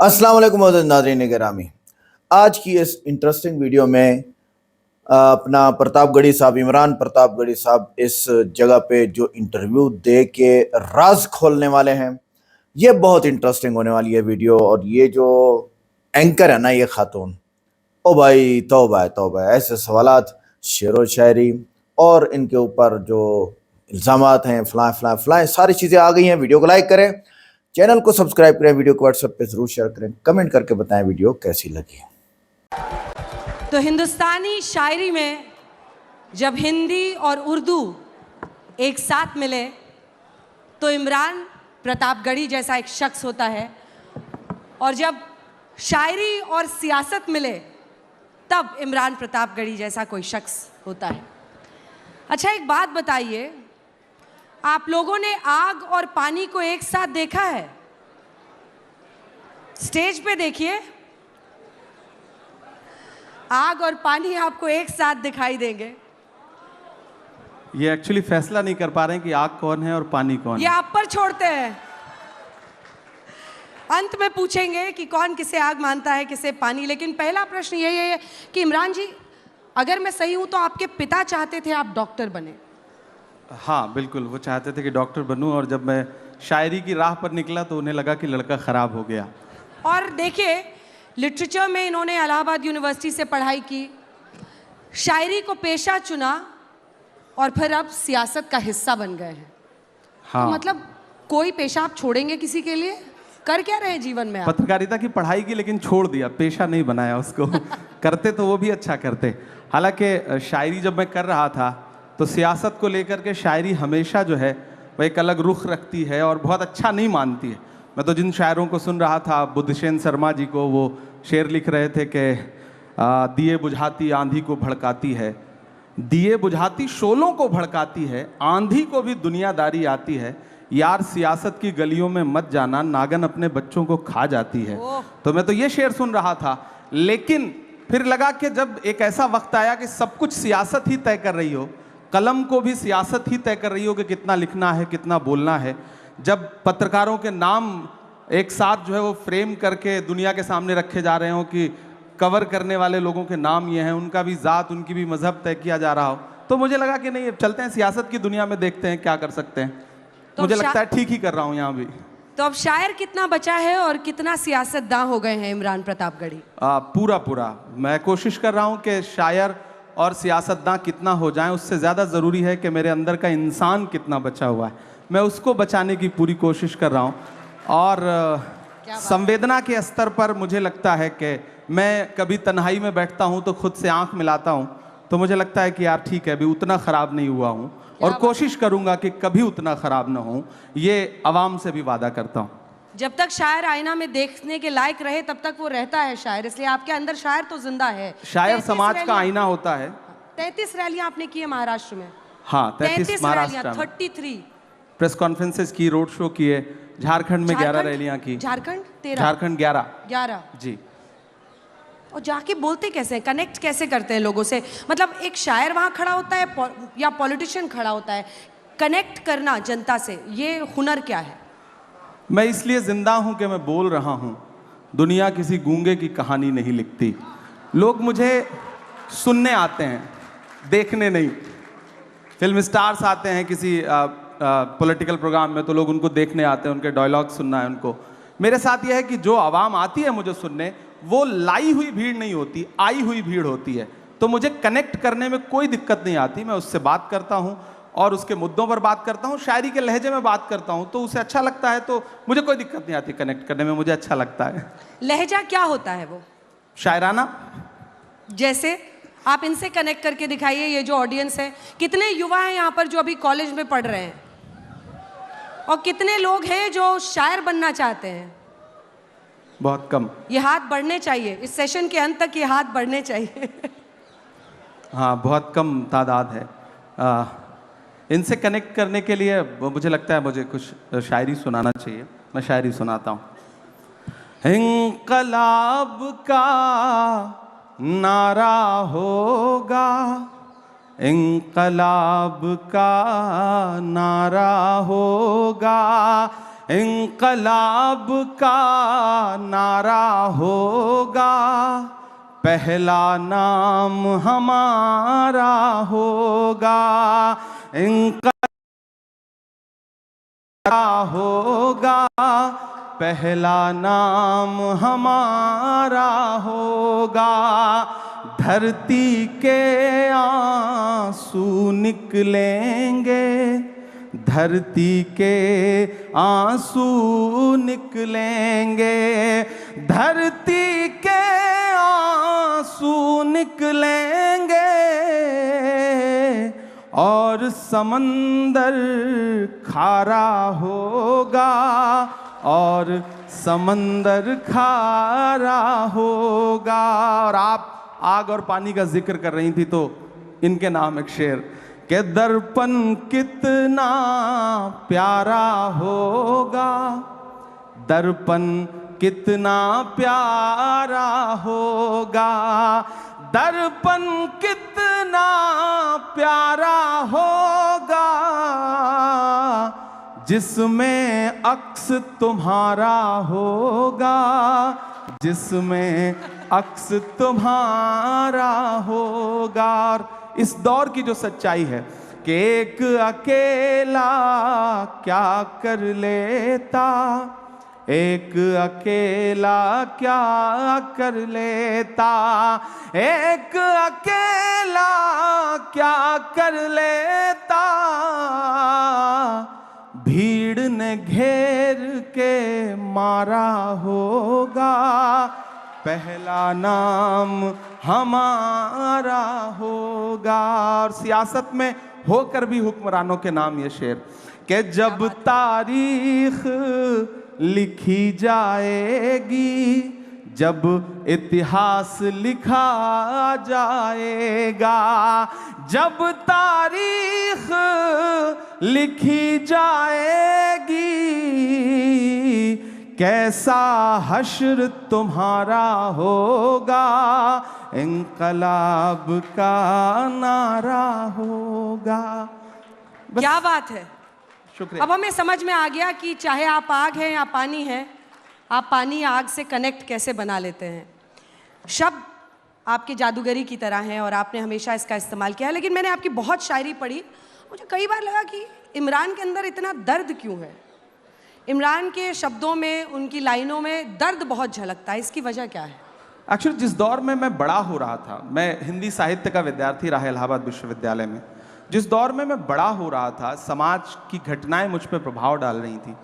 अस्सलाम वालेकुम मोअज़्ज़ज़ नाज़रीन गिरामी। आज की इस इंटरेस्टिंग वीडियो में अपना प्रतापगढ़ी साहब, इमरान प्रतापगढ़ी साहब इस जगह पे जो इंटरव्यू दे के राज खोलने वाले हैं। ये बहुत इंटरेस्टिंग होने वाली है वीडियो। और ये जो एंकर है ना, ये खातून, ओ भाई तौबा है तौबा है, ऐसे सवालात, शेरो शायरी और इनके ऊपर जो इल्ज़ामात हैं, फलां फलां फलां सारी चीज़ें आ गई हैं। वीडियो को लाइक करें, चैनल को सब्सक्राइब करें, वीडियो को व्हाट्सएप पे जरूर शेयर करें, कमेंट करके बताएं वीडियो कैसी लगी। तो हिंदुस्तानी शायरी में जब हिंदी और उर्दू एक साथ मिले तो इमरान प्रतापगढ़ी जैसा एक शख्स होता है, और जब शायरी और सियासत मिले तब इमरान प्रतापगढ़ी जैसा कोई शख्स होता है। अच्छा, एक बात बताइए, आप लोगों ने आग और पानी को एक साथ देखा है? स्टेज पे देखिए, आग और पानी आपको एक साथ दिखाई देंगे। ये एक्चुअली फैसला नहीं कर पा रहे हैं कि आग कौन है और पानी कौन ये है। आप पर छोड़ते हैं। अंत में पूछेंगे कि कौन किसे आग मानता है, किसे पानी। लेकिन पहला प्रश्न यही है कि इमरान जी, अगर मैं सही हूं तो आपके पिता चाहते थे आप डॉक्टर बने। हाँ बिल्कुल, वो चाहते थे कि डॉक्टर बनूं, और जब मैं शायरी की राह पर निकला तो उन्हें लगा कि लड़का ख़राब हो गया। और देखिए, लिटरेचर में इन्होंने इलाहाबाद यूनिवर्सिटी से पढ़ाई की, शायरी को पेशा चुना और फिर अब सियासत का हिस्सा बन गए हैं। हाँ, तो मतलब कोई पेशा आप छोड़ेंगे किसी के लिए? कर क्या रहे जीवन में आप? पत्रकारिता की पढ़ाई की, लेकिन छोड़ दिया, पेशा नहीं बनाया उसको। करते तो वो भी अच्छा करते। हालांकि शायरी जब मैं कर रहा था तो सियासत को लेकर के शायरी हमेशा जो है वह एक अलग रुख रखती है और बहुत अच्छा नहीं मानती है। मैं तो जिन शायरों को सुन रहा था, बुद्धसेन शर्मा जी को, वो शेर लिख रहे थे कि दिए बुझाती आंधी को भड़काती है, दिए बुझाती शोलों को भड़काती है, आंधी को भी दुनियादारी आती है, यार सियासत की गलियों में मत जाना, नागन अपने बच्चों को खा जाती है। तो मैं तो ये शेर सुन रहा था, लेकिन फिर लगा कि जब एक ऐसा वक्त आया कि सब कुछ सियासत ही तय कर रही हो, कलम को भी सियासत ही तय कर रही हो कि कितना लिखना है, कितना बोलना है, जब पत्रकारों के नाम एक साथ जो है वो फ्रेम करके दुनिया के सामने रखे जा रहे हो कि कवर करने वाले लोगों के नाम ये हैं, उनका भी ज़ात, उनकी भी मजहब तय किया जा रहा हो, तो मुझे लगा कि नहीं, चलते हैं सियासत की दुनिया में, देखते हैं क्या कर सकते हैं। तो मुझे लगता है ठीक ही कर रहा हूँ यहाँ भी। तो अब शायर कितना बचा है और कितना सियासतदां हो गए हैं इमरान प्रतापगढ़ी? पूरा पूरा मैं कोशिश कर रहा हूँ कि शायर और सियासतदां कितना हो जाएं, उससे ज़्यादा ज़रूरी है कि मेरे अंदर का इंसान कितना बचा हुआ है, मैं उसको बचाने की पूरी कोशिश कर रहा हूँ। और संवेदना के स्तर पर मुझे लगता है कि मैं कभी तन्हाई में बैठता हूँ तो खुद से आंख मिलाता हूँ, तो मुझे लगता है कि यार ठीक है, अभी उतना ख़राब नहीं हुआ हूँ, और कोशिश करूँगा कि कभी उतना ख़राब ना हो, ये आवाम से भी वादा करता हूँ। जब तक शायर आईना में देखने के लायक रहे तब तक वो रहता है शायर, इसलिए आपके अंदर शायर तो जिंदा है। शायर समाज का आईना होता है। 33 रैलियां आपने की है महाराष्ट्र में। हाँ, 33 महाराष्ट्र में 33 प्रेस कॉन्फ्रेंसेस की, रोड शो किए, झारखंड में 11 रैलियां की। झारखंड 13, झारखंड 11 जी। और जाके बोलते कैसे हैं, कनेक्ट कैसे करते हैं लोगों से? मतलब एक शायर वहां खड़ा होता है या पॉलिटिशियन खड़ा होता है, कनेक्ट करना जनता से, ये हुनर क्या है? मैं इसलिए जिंदा हूं कि मैं बोल रहा हूं, दुनिया किसी गूंगे की कहानी नहीं लिखती। लोग मुझे सुनने आते हैं, देखने नहीं। फिल्म स्टार्स आते हैं किसी पॉलिटिकल प्रोग्राम में तो लोग उनको देखने आते हैं, उनके डायलॉग सुनना है उनको। मेरे साथ यह है कि जो आवाम आती है मुझे सुनने, वो लाई हुई भीड़ नहीं होती, आई हुई भीड़ होती है। तो मुझे कनेक्ट करने में कोई दिक्कत नहीं आती, मैं उससे बात करता हूँ और उसके मुद्दों पर बात करता हूँ, शायरी के लहजे में बात करता हूँ, तो उसे अच्छा लगता है, तो मुझे कोई दिक्कत नहीं आती कनेक्ट करने में, मुझे अच्छा लगता है। लहजा क्या होता है वो? शायराना। जैसे आप इनसे कनेक्ट करके दिखाइए, ये जो ऑडियंस है, कितने युवा हैं यहाँ पर जो अभी कॉलेज में पढ़ रहे हैं, और कितने लोग हैं जो शायर बनना चाहते हैं? बहुत कम। ये हाथ बढ़ने चाहिए, इस सेशन के अंत तक ये हाथ बढ़ने चाहिए। हाँ, बहुत कम तादाद है। इनसे कनेक्ट करने के लिए मुझे लगता है मुझे कुछ शायरी सुनाना चाहिए। मैं शायरी सुनाता हूँ। इंकलाब का नारा होगा, इंकलाब का नारा होगा, इंकलाब का नारा होगा, पहला नाम हमारा होगा। इंकलाब होगा, पहला नाम हमारा होगा। धरती के आंसू निकलेंगे, धरती के आंसू निकलेंगे, धरती के आंसू निकलेंगे, और समंदर खारा होगा, और समंदर खारा होगा। और आप आग और पानी का जिक्र कर रही थी तो इनके नाम एक शेर के दर्पण कितना प्यारा होगा, दर्पण कितना प्यारा होगा, दर्पण कितना प्यारा होगा, जिसमें अक्स तुम्हारा होगा, जिसमें अक्स तुम्हारा होगा। और इस दौर की जो सच्चाई है कि एक अकेला क्या कर लेता, एक अकेला क्या कर लेता, एक अकेला क्या कर लेता, भीड़ ने घेर के मारा होगा, पहला नाम हमारा होगा। और सियासत में होकर भी हुक्मरानों के नाम ये शेर कि जब तारीख लिखी जाएगी, जब इतिहास लिखा जाएगा, जब तारीख लिखी जाएगी, कैसा हश्र तुम्हारा होगा, इंकलाब का नारा होगा। क्या बात है। शुक्रिया। अब हमें समझ में आ गया कि चाहे आप आग हैं या पानी हैं, आप पानी या आग से कनेक्ट कैसे बना लेते हैं। शब्द आपकी जादूगरी की तरह हैं और आपने हमेशा इसका इस्तेमाल किया है। लेकिन मैंने आपकी बहुत शायरी पढ़ी, मुझे कई बार लगा कि इमरान के अंदर इतना दर्द क्यों है। इमरान के शब्दों में, उनकी लाइनों में दर्द बहुत झलकता है, इसकी वजह क्या है? एक्चुअली जिस दौर में मैं बड़ा हो रहा था, मैं हिंदी साहित्य का विद्यार्थी रहा इलाहाबाद विश्वविद्यालय में, जिस दौर में मैं बड़ा हो रहा था, समाज की घटनाएं मुझ पर प्रभाव डाल रही थी,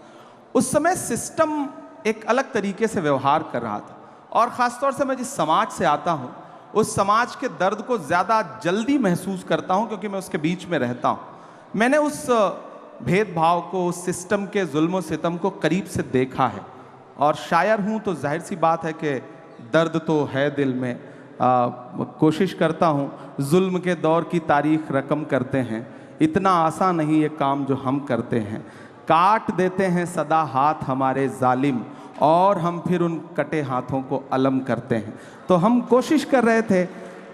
उस समय सिस्टम एक अलग तरीके से व्यवहार कर रहा था। और ख़ासतौर से मैं जिस समाज से आता हूँ, उस समाज के दर्द को ज़्यादा जल्दी महसूस करता हूँ क्योंकि मैं उसके बीच में रहता हूँ। मैंने उस भेदभाव को, उस सिस्टम के जुल्म और सितम को करीब से देखा है। और शायर हूँ तो जाहिर सी बात है कि दर्द तो है दिल में। कोशिश करता हूँ, जुल्म के दौर की तारीख रकम करते हैं, इतना आसान नहीं ये काम जो हम करते हैं। काट देते हैं सदा हाथ हमारे जालिम, और हम फिर उन कटे हाथों को अलम करते हैं। तो हम कोशिश कर रहे थे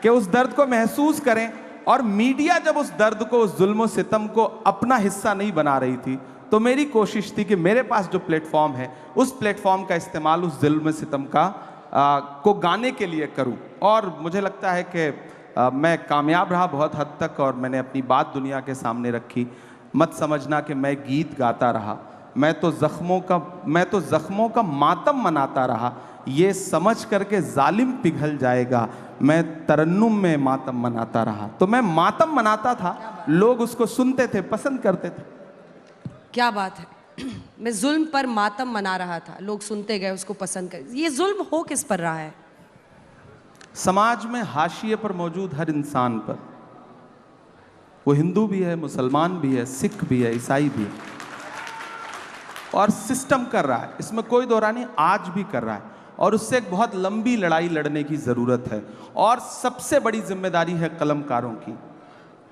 कि उस दर्द को महसूस करें, और मीडिया जब उस दर्द को, उस जुल्म और सितम को अपना हिस्सा नहीं बना रही थी, तो मेरी कोशिश थी कि मेरे पास जो प्लेटफॉर्म है, उस प्लेटफॉर्म का इस्तेमाल उस जुल्म सितम का को गाने के लिए करूं। और मुझे लगता है कि मैं कामयाब रहा बहुत हद तक, और मैंने अपनी बात दुनिया के सामने रखी। मत समझना कि मैं गीत गाता रहा, मैं तो ज़ख्मों का मातम मनाता रहा। ये समझ करके जालिम पिघल जाएगा, मैं तरन्नुम में मातम मनाता रहा। तो मैं मातम मनाता था, लोग उसको सुनते थे, पसंद करते थे। क्या बात है। मैं जुल्म पर मातम मना रहा था, लोग सुनते गए, उसको पसंद कर। ये जुल्म हो किस पर रहा है? समाज में हाशिए पर मौजूद हर इंसान पर। वो हिंदू भी है, मुसलमान भी है, सिख भी है, ईसाई भी है, और सिस्टम कर रहा है, इसमें कोई दो राय नहीं, आज भी कर रहा है। और उससे एक बहुत लंबी लड़ाई लड़ने की ज़रूरत है। और सबसे बड़ी जिम्मेदारी है कलमकारों की।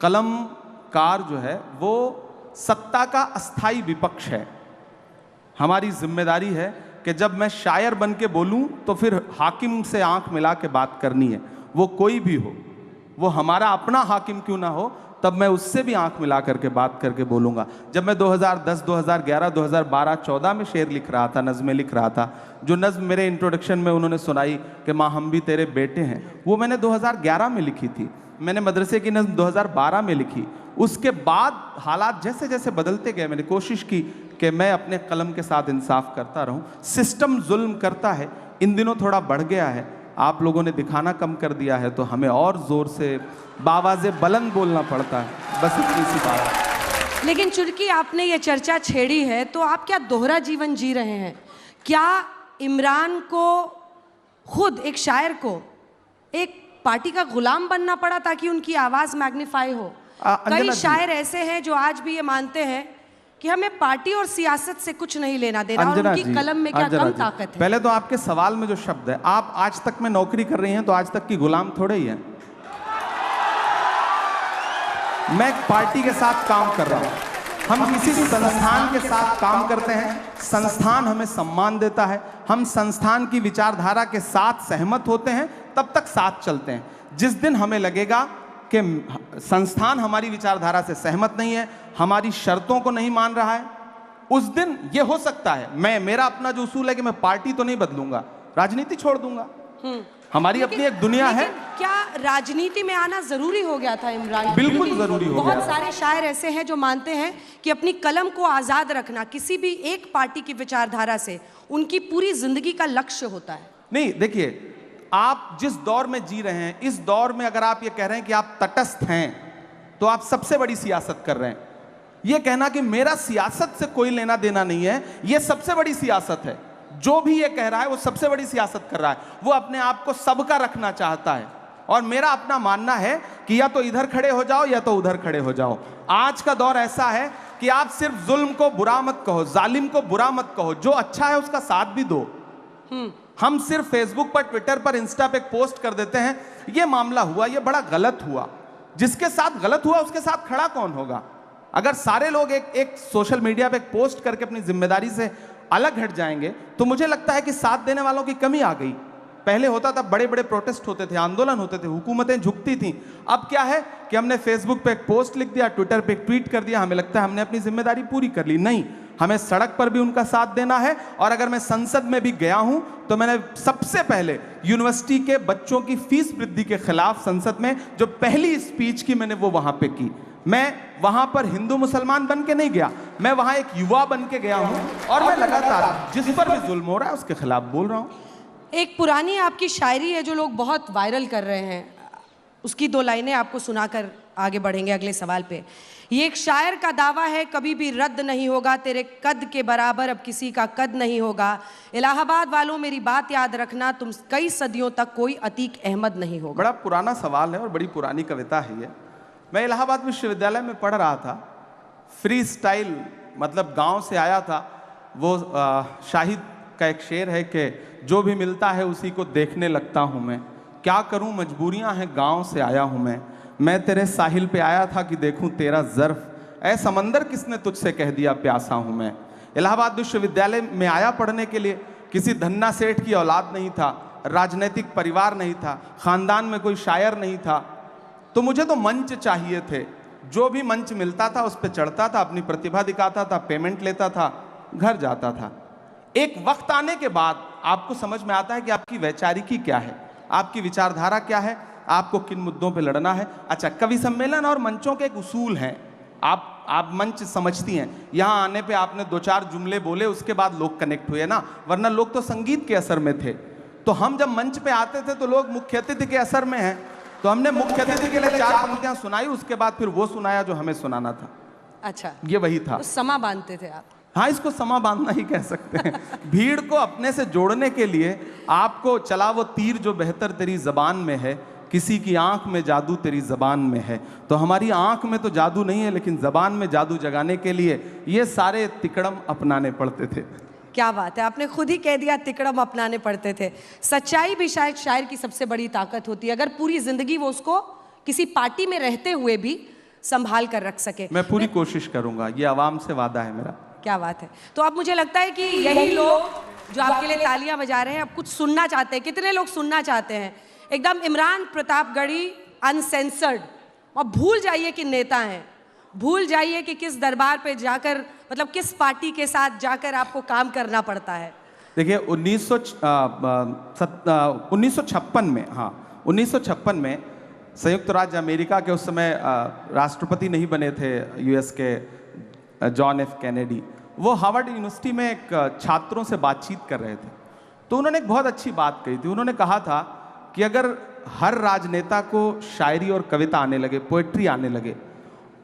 कलमकार जो है वो सत्ता का अस्थाई विपक्ष है। हमारी जिम्मेदारी है कि जब मैं शायर बन के बोलूं तो फिर हाकिम से आंख मिला के बात करनी है, वो कोई भी हो, वो हमारा अपना हाकिम क्यों ना हो, तब मैं उससे भी आंख मिला करके बात करके बोलूँगा। जब मैं 2010, 2011, 2012, 14 में शेर लिख रहा था, नज़में लिख रहा था, जो नज़्म मेरे इंट्रोडक्शन में उन्होंने सुनाई कि माँ हम भी तेरे बेटे हैं, वो मैंने 2011 में लिखी थी। मैंने मदरसे की नज़्म 2012 में लिखी। उसके बाद हालात जैसे जैसे बदलते गए, मैंने कोशिश की कि मैं अपने कलम के साथ इंसाफ करता रहूं। सिस्टम जुल्म करता है, इन दिनों थोड़ा बढ़ गया है, आप लोगों ने दिखाना कम कर दिया है, तो हमें और ज़ोर से बावाज़े बुलंद बोलना पड़ता है। बस इतनी सी बात है। लेकिन चूंकि आपने ये चर्चा छेड़ी है, तो आप क्या दोहरा जीवन जी रहे हैं? क्या इमरान को, खुद एक शायर को, एक पार्टी का गुलाम बनना पड़ा ताकि उनकी आवाज़ मैग्नीफाई हो? कई शायर ऐसे हैं जो आज भी ये मानते हैं कि हमें पार्टी और सियासत से कुछ नहीं लेना देना, और उनकी कलम में क्या कम ताकत है? पहले तो आपके सवाल में जो शब्द है, आप आज तक में नौकरी कर रही हैं तो आज तक की गुलाम थोड़े ही हैं। मैं एक पार्टी के साथ काम कर रहा हूं, हम किसी संस्थान के साथ काम करते हैं, संस्थान हमें सम्मान देता है, हम संस्थान की विचारधारा के साथ सहमत होते हैं, तब तक साथ चलते हैं। जिस दिन हमें लगेगा कि संस्थान हमारी विचारधारा से सहमत नहीं है, हमारी शर्तों को नहीं मान रहा है, उस दिन ये हो सकता है, मेरा अपना जो उसूल है कि मैं पार्टी तो नहीं बदलूंगा, राजनीति छोड़ दूंगा। हमारी अपनी एक दुनिया है। क्या राजनीति में आना जरूरी हो गया था इमरान? बिल्कुल जरूरी हो गया। बहुत सारे शायर ऐसे हैं जो मानते हैं कि अपनी कलम को आजाद रखना किसी भी एक पार्टी की विचारधारा से उनकी पूरी जिंदगी का लक्ष्य होता है। नहीं, देखिए, आप जिस दौर में जी रहे हैं, इस दौर में अगर आप ये कह रहे हैं कि आप तटस्थ हैं, तो आप सबसे बड़ी सियासत कर रहे हैं। ये कहना कि मेरा सियासत से कोई लेना देना नहीं है, ये सबसे बड़ी सियासत है। जो भी ये कह रहा है वो सबसे बड़ी सियासत कर रहा है। वो अपने आप को सबका रखना चाहता है, और मेरा अपना मानना है कि या तो इधर खड़े हो जाओ या तो उधर खड़े हो जाओ। आज का दौर ऐसा है कि आप सिर्फ जुल्म को बुरा मत कहो, जालिम को बुरा मत कहो, जो अच्छा है उसका साथ भी दो। हम सिर्फ फेसबुक पर, ट्विटर पर, इंस्टा पे पोस्ट कर देते हैं, ये मामला हुआ, ये बड़ा गलत हुआ। जिसके साथ गलत हुआ उसके साथ खड़ा कौन होगा? अगर सारे लोग एक सोशल मीडिया पे पोस्ट करके अपनी जिम्मेदारी से अलग हट जाएंगे, तो मुझे लगता है कि साथ देने वालों की कमी आ गई। पहले होता था, बड़े बड़े प्रोटेस्ट होते थे, आंदोलन होते थे, हुकूमतें झुकती थीं। अब क्या है कि हमने फेसबुक पे एक पोस्ट लिख दिया, ट्विटर पे एक ट्वीट कर दिया, हमें लगता है हमने अपनी जिम्मेदारी पूरी कर ली। नहीं, हमें सड़क पर भी उनका साथ देना है। और अगर मैं संसद में भी गया हूं, तो मैंने सबसे पहले यूनिवर्सिटी के बच्चों की फीस वृद्धि के खिलाफ संसद में जो पहली स्पीच की, मैंने वो वहां पे की। मैं वहां पर हिंदू मुसलमान बन के नहीं गया, मैं वहां एक युवा बन के गया हूं, और मैं लगातार जिस पर भी जुल्म हो रहा है उसके खिलाफ बोल रहा हूं। एक पुरानी आपकी शायरी है जो लोग बहुत वायरल कर रहे हैं, उसकी 2 लाइनें आपको सुनाकर आगे बढ़ेंगे अगले सवाल पे। ये एक शायर का दावा है, कभी भी रद्द नहीं होगा, तेरे कद के बराबर अब किसी का कद नहीं होगा। इलाहाबाद वालों मेरी बात याद रखना, तुम कई सदियों तक कोई अतीक अहमद नहीं होगा। बड़ा पुराना सवाल है और बड़ी पुरानी कविता है ये। मैं इलाहाबाद विश्वविद्यालय में पढ़ रहा था, फ्री स्टाइल, मतलब गांव से आया था। वो शाहिद का एक शेर है कि जो भी मिलता है उसी को देखने लगता हूँ मैं, क्या करूँ मजबूरियाँ हैं, गांव से आया हूँ मैं तेरे साहिल पे आया था कि देखूं तेरा ज़र्फ, ऐ समंदर किसने तुझसे कह दिया प्यासा हूं मैं। इलाहाबाद विश्वविद्यालय में आया पढ़ने के लिए, किसी धन्ना सेठ की औलाद नहीं था, राजनीतिक परिवार नहीं था, खानदान में कोई शायर नहीं था, तो मुझे तो मंच चाहिए थे। जो भी मंच मिलता था उस पर चढ़ता था, अपनी प्रतिभा दिखाता था, पेमेंट लेता था, घर जाता था। एक वक्त आने के बाद आपको समझ में आता है कि आपकी वैचारिकी क्या है, आपकी विचारधारा क्या है, आपको किन मुद्दों पे लड़ना है। अच्छा, कवि सम्मेलन और मंचों के एक उसूल हैं, आप मंच समझती हैं, यहाँ आने पे आपने 2-4 जुमले बोले, उसके बाद लोग कनेक्ट हुए ना, वरना लोग तो संगीत के असर में थे। तो हम जब मंच पे आते थे तो लोग मुख्य अतिथि के असर में हैं, तो हमने मुख्य अतिथि के लिए 4 पंक्तियां सुनाई, उसके बाद फिर वो सुनाया जो हमें सुनाना था। अच्छा, ये वही था। तो समा बांधते थे आप? हाँ, इसको समा बांधना ही कह सकते हैं। भीड़ को अपने से जोड़ने के लिए आपको चला वो तीर जो बेहतर तेरी जबान में है, किसी की आंख में जादू तेरी जबान में है। तो हमारी आंख में तो जादू नहीं है, लेकिन जबान में जादू जगाने के लिए ये सारे तिकड़म अपनाने पड़ते थे। क्या बात है, आपने खुद ही कह दिया तिकड़म अपनाने पड़ते थे। सच्चाई भी शायद शायर की सबसे बड़ी ताकत होती है, अगर पूरी जिंदगी वो उसको किसी पार्टी में रहते हुए भी संभाल कर रख सके। मैं पूरी कोशिश करूंगा, ये आवाम से वादा है मेरा। क्या बात है। तो अब मुझे लगता है कि यही लोग जो आपके लिए तालियां बजा रहे हैं अब कुछ सुनना चाहते हैं। कितने लोग सुनना चाहते हैं? एकदम इमरान प्रतापगढ़ी अनसेंसर्ड, और भूल जाइए कि नेता हैं, भूल जाइए कि किस दरबार पे जाकर, मतलब किस पार्टी के साथ जाकर आपको काम करना पड़ता है। देखिए 1956 में, हाँ 1956 में संयुक्त राज्य अमेरिका के उस समय राष्ट्रपति नहीं बने थे यूएस के जॉन एफ कैनेडी। वो हार्वर्ड यूनिवर्सिटी में एक छात्रों से बातचीत कर रहे थे, तो उन्होंने एक बहुत अच्छी बात कही थी। उन्होंने कहा था कि अगर हर राजनेता को शायरी और कविता आने लगे, पोएट्री आने लगे,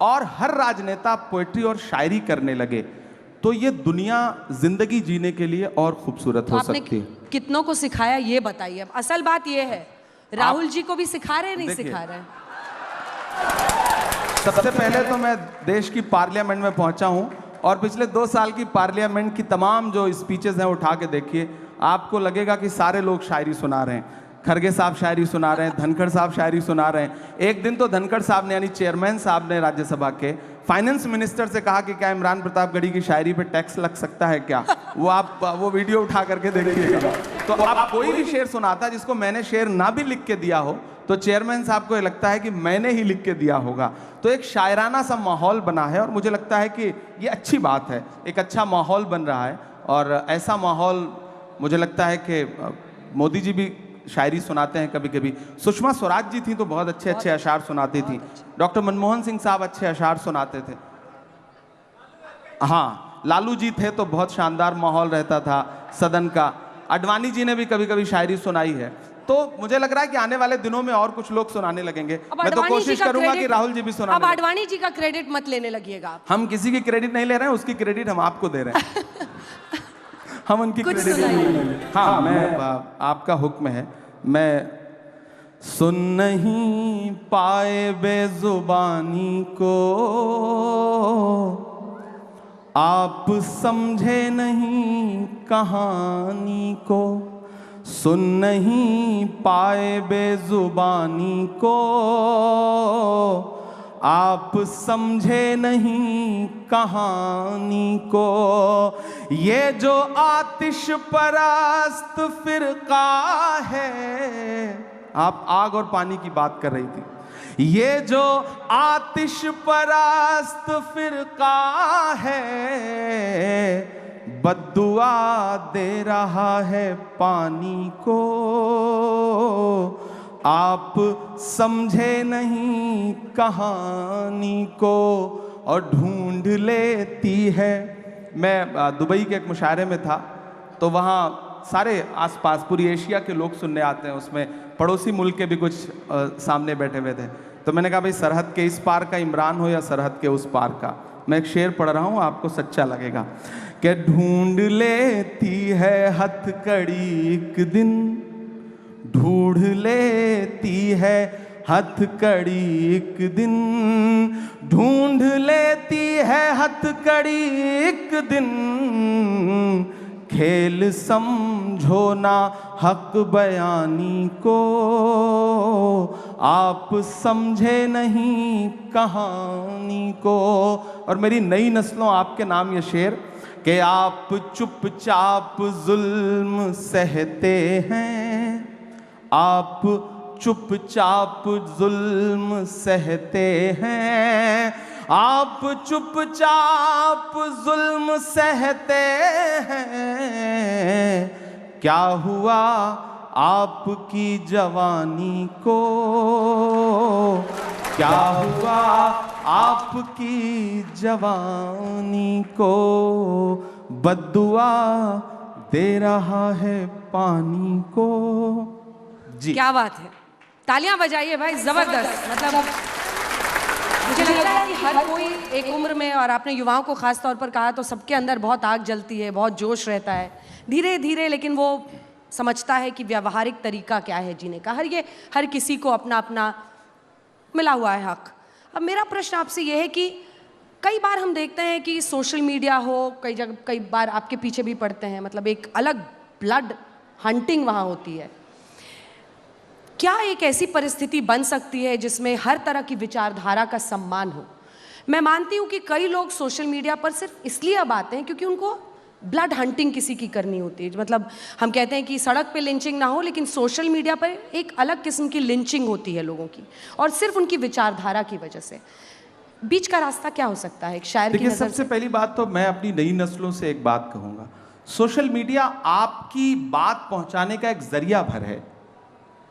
और हर राजनेता पोएट्री और शायरी करने लगे, तो ये दुनिया जिंदगी जीने के लिए और खूबसूरत हो सकती है। कितनों को सिखाया ये बताइए। अब असल बात ये है, राहुल जी को भी सिखा रहे हैं, नहीं सिखा रहे हैं? सबसे पहले तो मैं देश की पार्लियामेंट में पहुंचा हूं और पिछले 2 साल की पार्लियामेंट की तमाम जो स्पीचेस हैं उठा के देखिए, आपको लगेगा कि सारे लोग शायरी सुना रहे हैं। खरगे साहब शायरी सुना रहे हैं, धनखड़ साहब शायरी सुना रहे हैं। एक दिन तो धनखड़ साहब ने, यानी चेयरमैन साहब ने राज्यसभा के, फाइनेंस मिनिस्टर से कहा कि क्या इमरान प्रतापगढ़ी की शायरी पे टैक्स लग सकता है क्या? वो आप वो वीडियो उठा करके देखिएगा। तो आप कोई भी शेर सुनाता जिसको मैंने शेर ना भी लिख के दिया हो, तो चेयरमैन साहब को ये लगता है कि मैंने ही लिख के दिया होगा। तो एक शायराना सा माहौल बना है और मुझे लगता है कि ये अच्छी बात है, एक अच्छा माहौल बन रहा है। और ऐसा माहौल मुझे लगता है कि मोदी जी भी शायरी सुनाते हैं कभी कभी। सुषमा स्वराज जी थी तो बहुत अच्छे अच्छे अशार सुनाती थी। डॉक्टर मनमोहन सिंह साहब अच्छे अशार सुनाते थे। हाँ, लालू जी थे तो बहुत शानदार माहौल रहता था सदन का। अडवाणी जी ने भी कभी कभी शायरी सुनाई है। तो मुझे लग रहा है कि आने वाले दिनों में और कुछ लोग सुनाने लगेंगे। मैं तो कोशिश करूंगा कि राहुल जी भी सुनाने। अब अडवाणी जी का क्रेडिट मत लेने लगिएगा। हम किसी की क्रेडिट नहीं ले रहे हैं, उसकी क्रेडिट हम आपको दे रहे हैं। हम उनकी क्रेडिट नहीं लेंगे। हाँ, मैं आपका हुक्म है। मैं सुन नहीं पाए बेजुबानी को, आप समझे नहीं कहानी को। सुन नहीं पाए बेजुबानी को, आप समझे नहीं कहानी को। ये जो आतिश परस्त फिरका है, आप आग और पानी की बात कर रही थी। ये जो आतिश परस्त फिरका है, बद्दुआ दे रहा है पानी को। आप समझे नहीं कहानी को और ढूंढ लेती है। मैं दुबई के एक मुशायरे में था, तो वहाँ सारे आसपास पूरी एशिया के लोग सुनने आते हैं। उसमें पड़ोसी मुल्क के भी कुछ सामने बैठे हुए थे। तो मैंने कहा भाई, सरहद के इस पार का इमरान हो या सरहद के उस पार का। मैं एक शेर पढ़ रहा हूँ, आपको सच्चा लगेगा कि ढूंढ लेती है हथकड़ी एक दिन, ढूंढ लेती है हथकड़ी एक दिन, ढूंढ लेती है हथकड़ी एक दिन। खेल समझो ना हक बयानी को, आप समझे नहीं कहानी को। और मेरी नई नस्लों आपके नाम ये शेर कि आप चुपचाप जुल्म सहते हैं, आप चुपचाप जुल्म सहते हैं, आप चुपचाप जुल्म सहते हैं। क्या हुआ आपकी जवानी को, क्या हुआ आपकी जवानी को। बद्दुआ दे रहा है पानी को। जी, क्या बात है, तालियां बजाइए भाई, जबरदस्त। मतलब मुझे लगता है कि हर कोई एक उम्र में, और आपने युवाओं को खास तौर पर कहा, तो सबके अंदर बहुत आग जलती है, बहुत जोश रहता है धीरे धीरे, लेकिन वो समझता है कि व्यावहारिक तरीका क्या है जीने का। हर किसी को अपना अपना मिला हुआ है हक। अब मेरा प्रश्न आपसे ये है कि कई बार हम देखते हैं कि सोशल मीडिया हो, कई बार आपके पीछे भी पड़ते हैं, मतलब एक अलग ब्लड हंटिंग वहाँ होती है। क्या एक ऐसी परिस्थिति बन सकती है जिसमें हर तरह की विचारधारा का सम्मान हो? मैं मानती हूँ कि कई लोग सोशल मीडिया पर सिर्फ इसलिए अब आते हैं क्योंकि उनको ब्लड हंटिंग किसी की करनी होती है, मतलब हम कहते हैं कि सड़क पे लिंचिंग ना हो, लेकिन सोशल मीडिया पर एक अलग किस्म की लिंचिंग होती है लोगों की, और सिर्फ उनकी विचारधारा की वजह से। बीच का रास्ता क्या हो सकता है एक शायर की देखिए, नज़र सबसे से? पहली बात तो मैं अपनी नई नस्लों से एक बात कहूंगा, सोशल मीडिया आपकी बात पहुंचाने का एक जरिया भर है,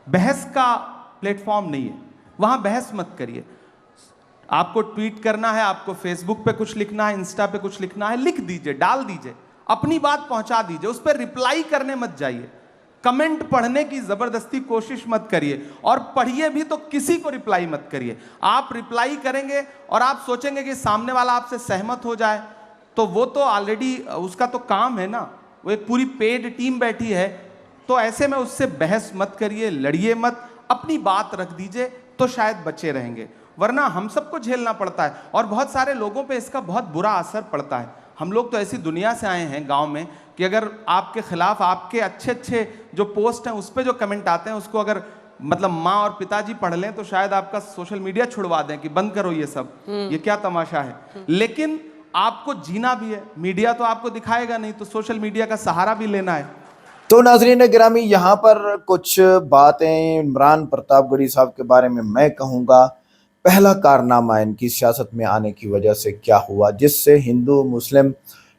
बहस का प्लेटफॉर्म नहीं है। वहां बहस मत करिए। आपको ट्वीट करना है, आपको फेसबुक पे कुछ लिखना है, इंस्टा पे कुछ लिखना है, लिख दीजिए, डाल दीजिए, अपनी बात पहुंचा दीजिए, उस पर रिप्लाई करने मत जाइए, कमेंट पढ़ने की जबरदस्ती कोशिश मत करिए, और पढ़िए भी तो किसी को रिप्लाई मत करिए। आप रिप्लाई करेंगे और आप सोचेंगे कि सामने वाला आपसे सहमत हो जाए, तो वो तो ऑलरेडी उसका तो काम है ना, वो एक पूरी पेड टीम बैठी है। तो ऐसे में उससे बहस मत करिए, लड़िए मत, अपनी बात रख दीजिए, तो शायद बचे रहेंगे। वरना हम सबको झेलना पड़ता है, और बहुत सारे लोगों पे इसका बहुत बुरा असर पड़ता है। हम लोग तो ऐसी दुनिया से आए हैं गांव में कि अगर आपके खिलाफ आपके अच्छे अच्छे जो पोस्ट हैं उस पर जो कमेंट आते हैं उसको अगर मतलब माँ और पिताजी पढ़ लें तो शायद आपका सोशल मीडिया छुड़वा दें कि बंद करो ये सब, ये क्या तमाशा है। लेकिन आपको जीना भी है, मीडिया तो आपको दिखाएगा नहीं, तो सोशल मीडिया का सहारा भी लेना है। तो नाजरीन गिरामी, यहाँ पर कुछ बातें इमरान प्रतापगढ़ी साहब के बारे में मैं कहूँगा। पहला कारनामा इनकी सियासत में आने की वजह से क्या हुआ, जिससे हिंदू मुस्लिम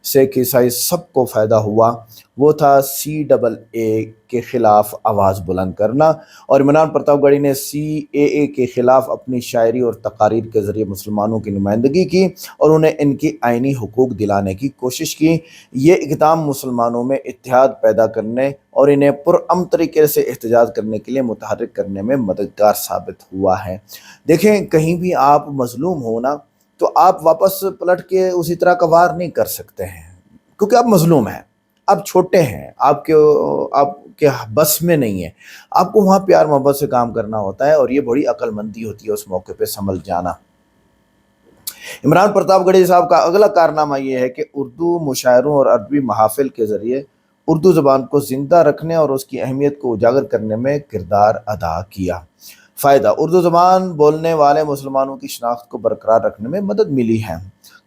सिख ईसाई सबको फ़ायदा हुआ, वो था CAA के ख़िलाफ़ आवाज़ बुलंद करना। और इमरान प्रतापगढ़ी ने CAA के ख़िलाफ़ अपनी शायरी और तकारीर के ज़रिए मुसलमानों की नुमाइंदगी की और उन्हें इनकी आइनी हुकूक दिलाने की कोशिश की। ये इक़दाम मुसलमानों में इत्तेहाद पैदा करने और इन्हें पुरअमन तरीके से एहतजाज करने के लिए मुतहर्रिक करने में मददगार साबित हुआ है। देखें, कहीं भी आप मज़लूम हो ना, तो आप वापस पलट के उसी तरह का वार नहीं कर सकते हैं, क्योंकि आप मज़लूम हैं, आप छोटे हैं, आपके बस में नहीं है। आपको वहाँ प्यार मोहब्बत से काम करना होता है, और ये बड़ी अक्लमंदी होती है उस मौके पे संभल जाना। इमरान प्रतापगढ़ी साहब का अगला कारनामा ये है कि उर्दू मुशायरों और अरबी महाफिल के ज़रिए उर्दू ज़बान को ज़िंदा रखने और उसकी अहमियत को उजागर करने में किरदार अदा किया। फ़ायदा, उर्दू ज़बान बोलने वाले मुसलमानों की शनाख्त को बरकरार रखने में मदद मिली है,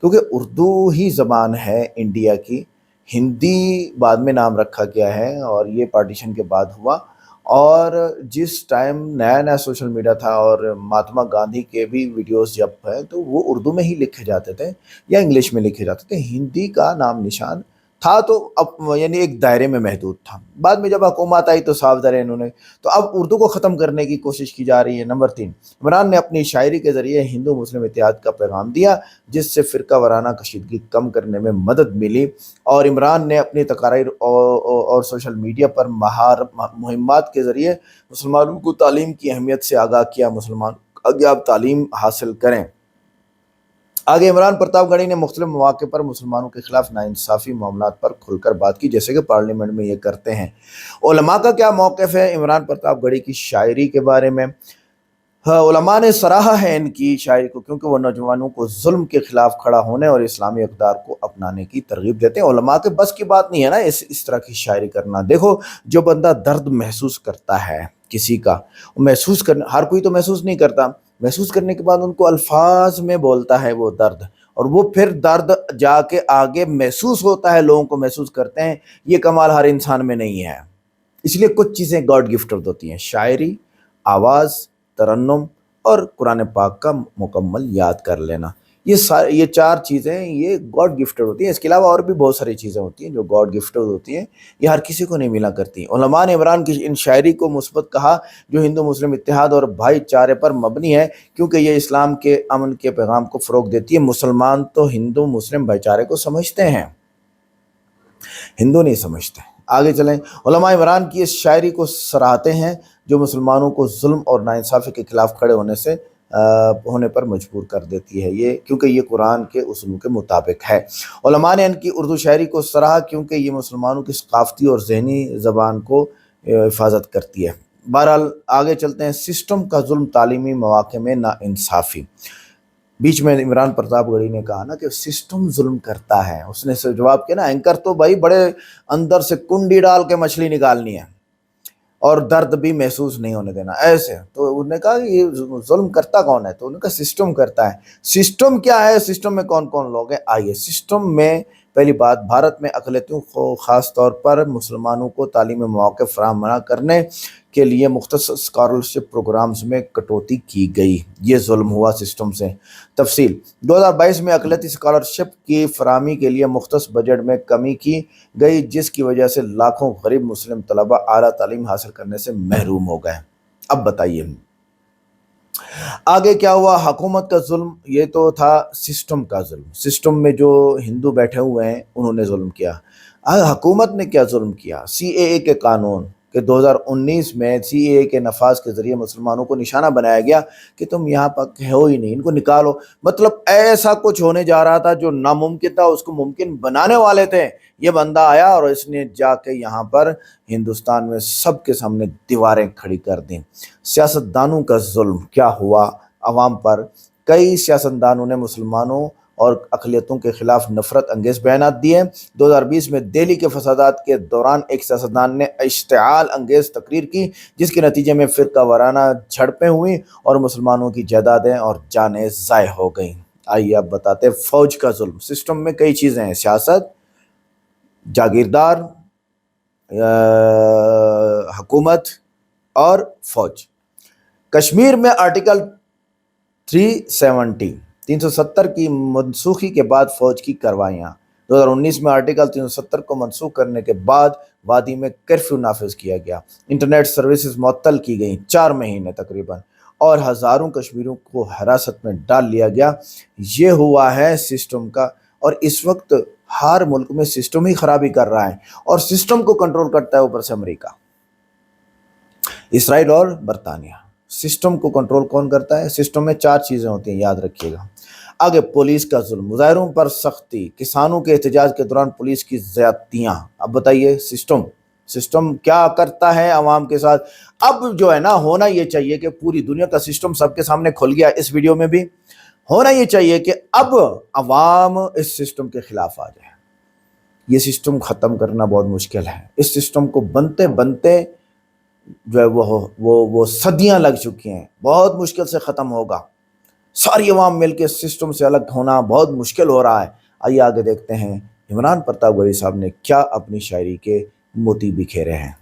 क्योंकि उर्दू ही ज़बान है इंडिया की। हिंदी बाद में नाम रखा गया है, और ये पार्टीशन के बाद हुआ। और जिस टाइम नया नया सोशल मीडिया था और महात्मा गांधी के भी वीडियोस जब है, तो वो उर्दू में ही लिखे जाते थे या इंग्लिश में लिखे जाते थे, हिंदी का नाम निशान था तो अब यानी एक दायरे में महदूद था। बाद में जब हुकूमत आई तो साफ ज़रे इन्होंने, तो अब उर्दू को ख़त्म करने की कोशिश की जा रही है। नंबर 3, इमरान ने अपनी शायरी के ज़रिए हिंदू मुस्लिम इत्तेहाद का पैगाम दिया, जिससे फ़िरका वाराना कशीदगी कम करने में मदद मिली। और इमरान ने अपनी तकारीर और सोशल मीडिया पर मुहिम्मात के ज़रिए मुसलमानों को तालीम की अहमियत से आगाह किया। मुसलमान आगे आप तालीम हासिल करें। आगे इमरान प्रतापगढ़ी ने मुख्तलिफ मौक़े पर मुसलमानों के खिलाफ नाइंसाफ़ी मामलात पर खुलकर बात की, जैसे कि पार्लियामेंट में ये करते हैं। उलमा का क्या मौक़िफ़ है इमरान प्रतापगढ़ी की शायरी के बारे में? हाँ, उलमा ने सराहा है इनकी शायरी को, क्योंकि वो नौजवानों को जुल्म के खिलाफ खड़ा होने और इस्लामी इक़्तिदार को अपनाने की तरगीब देते हैं। उलमा के बस की बात नहीं है ना इस तरह की शायरी करना। देखो, जो बंदा दर्द महसूस करता है किसी का, महसूस करना, हर कोई तो महसूस नहीं करता, महसूस करने के बाद उनको अल्फाज में बोलता है वो दर्द, और वो फिर दर्द जाके आगे महसूस होता है, लोगों को महसूस करते हैं। ये कमाल हर इंसान में नहीं है, इसलिए कुछ चीज़ें गॉड गिफ्टेड होती हैं, शायरी, आवाज़, तरन्नुम और कुरान पाक का मुकम्मल याद कर लेना। ये 4 चीज़ें ये गॉड गिफ्टेड होती हैं। इसके अलावा और भी बहुत सारी चीज़ें होती हैं जो गॉड गिफ्टेड होती हैं, ये हर किसी को नहीं मिला करती। उलमा ने इमरान की इन शायरी को मुस्बत कहा, जो हिंदू मुस्लिम इत्तेहाद और भाईचारे पर मबनी है, क्योंकि ये इस्लाम के अमन के पैगाम को फ़रोग़ देती है। मुसलमान तो हिंदू मुस्लिम भाईचारे को समझते हैं, हिंदू नहीं समझते। आगे चलें, उलमा इमरान की इस शायरी को सराहते हैं, जो मुसलमानों को जुल्म और नाइंसाफ़ी के खिलाफ खड़े होने पर मजबूर कर देती है, ये क्योंकि ये कुरान के उसूलों के मुताबिक है। उलमा ने इनकी उर्दू शायरी को सराहा, क्योंकि ये मुसलमानों की सकाफ़ती और ज़हनी ज़बान को हिफाजत करती है। बहरहाल आगे चलते हैं। सिस्टम का जुल्म, तालीमी मौक़े में नाइंसाफ़ी। बीच में इमरान प्रतापगढ़ी ने कहा ना कि सिस्टम जुल्म करता है, उसने से जवाब किया ना, एंकर तो भाई बड़े अंदर से कुंडी डाल के मछली निकालनी है और दर्द भी महसूस नहीं होने देना, ऐसे। तो उन्होंने कहा ये जुल्म करता कौन है? तो उन्होंने कहा सिस्टम करता है। सिस्टम क्या है? सिस्टम में कौन कौन लोग हैं? आइए, सिस्टम में पहली बात, भारत में अक़लियतों को ख़ास तौर पर मुसलमानों को तालीमी मौक़े फ़राहम करने के लिए मुख्तसर स्कॉलरशिप प्रोग्राम्स में कटौती की गई। ये जुल्म हुआ सिस्टम से। तफसील 2022 में अक़लियती स्कॉलरशिप की फ़राहमी के लिए मुख्तस बजट में कमी की गई, जिसकी वजह से लाखों गरीब मुस्लिम तलबा आला तालीम हासिल करने से महरूम हो गए। अब बताइए आगे क्या हुआ। हुकूमत का जुल्म, ये तो था सिस्टम का जुल्म। सिस्टम में जो हिंदू बैठे हुए हैं उन्होंने जुल्म किया। हुकूमत ने क्या जुल्म किया। CAA के कानून के 2019 में CAA के नफाज के ज़रिए मुसलमानों को निशाना बनाया गया कि तुम यहाँ पर हो ही नहीं, इनको निकालो। मतलब ऐसा कुछ होने जा रहा था जो नामुमकिन था, उसको मुमकिन बनाने वाले थे। ये बंदा आया और इसने जाके यहाँ पर हिंदुस्तान में सबके सामने दीवारें खड़ी कर दी। सियासतदानों का जुल्म क्या हुआ अवाम पर। कई सियासतदानों ने मुसलमानों और अक़लियतों के खिलाफ नफरत अंगेज़ बयानात दिए। 2020 में दिल्ली के फसादात के दौरान एक सियासतदान ने इश्तिआल अंगेज़ तकरीर की, जिसके नतीजे में फ़िरका वाराना झड़पें हुई और मुसलमानों की जायदादें और जानें ज़ाय हो गईं। आइए अब बताते हैं फ़ौज का जुल्म। सिस्टम में कई चीज़ें हैं, सियासत, जागीरदार, हुकूमत और फ़ौज। कश्मीर में आर्टिकल 370 की मनसूखी के बाद फ़ौज की कार्रवाइयाँ। 2019 में आर्टिकल 370 को मनसूख करने के बाद वादी में कर्फ्यू नाफिज किया गया। इंटरनेट सर्विसेज मुअत्तल की गई 4 महीने तकरीबन, और हज़ारों कश्मीरियों को हिरासत में डाल लिया गया। ये हुआ है सिस्टम का। और इस वक्त हर मुल्क में सिस्टम ही खराबी कर रहा है, और सिस्टम को कंट्रोल करता है ऊपर से अमेरिका, इसराइल और बरतानिया। सिस्टम को कंट्रोल कौन करता है। सिस्टम में 4 चीज़ें होती हैं, याद रखिएगा। आगे पुलिस का जुल्म, मुजाहिरों पर सख्ती, किसानों के एहतजाज के दौरान पुलिस की ज़्यादतियाँ। अब बताइए सिस्टम क्या करता है अवाम के साथ। अब जो है ना, होना ये चाहिए कि पूरी दुनिया का सिस्टम सबके सामने खुल गया। इस वीडियो में भी होना ये चाहिए कि अब अवाम इस सिस्टम के खिलाफ आ जाए। ये सिस्टम ख़त्म करना बहुत मुश्किल है। इस सिस्टम को बनते बनते जो है वो सदियां लग चुकी हैं। बहुत मुश्किल से ख़त्म होगा। सारी अवाम मिलकर सिस्टम से अलग होना बहुत मुश्किल हो रहा है। आइए आगे देखते हैं इमरान प्रतापगढ़ी साहब ने क्या अपनी शायरी के मोती बिखेरे हैं।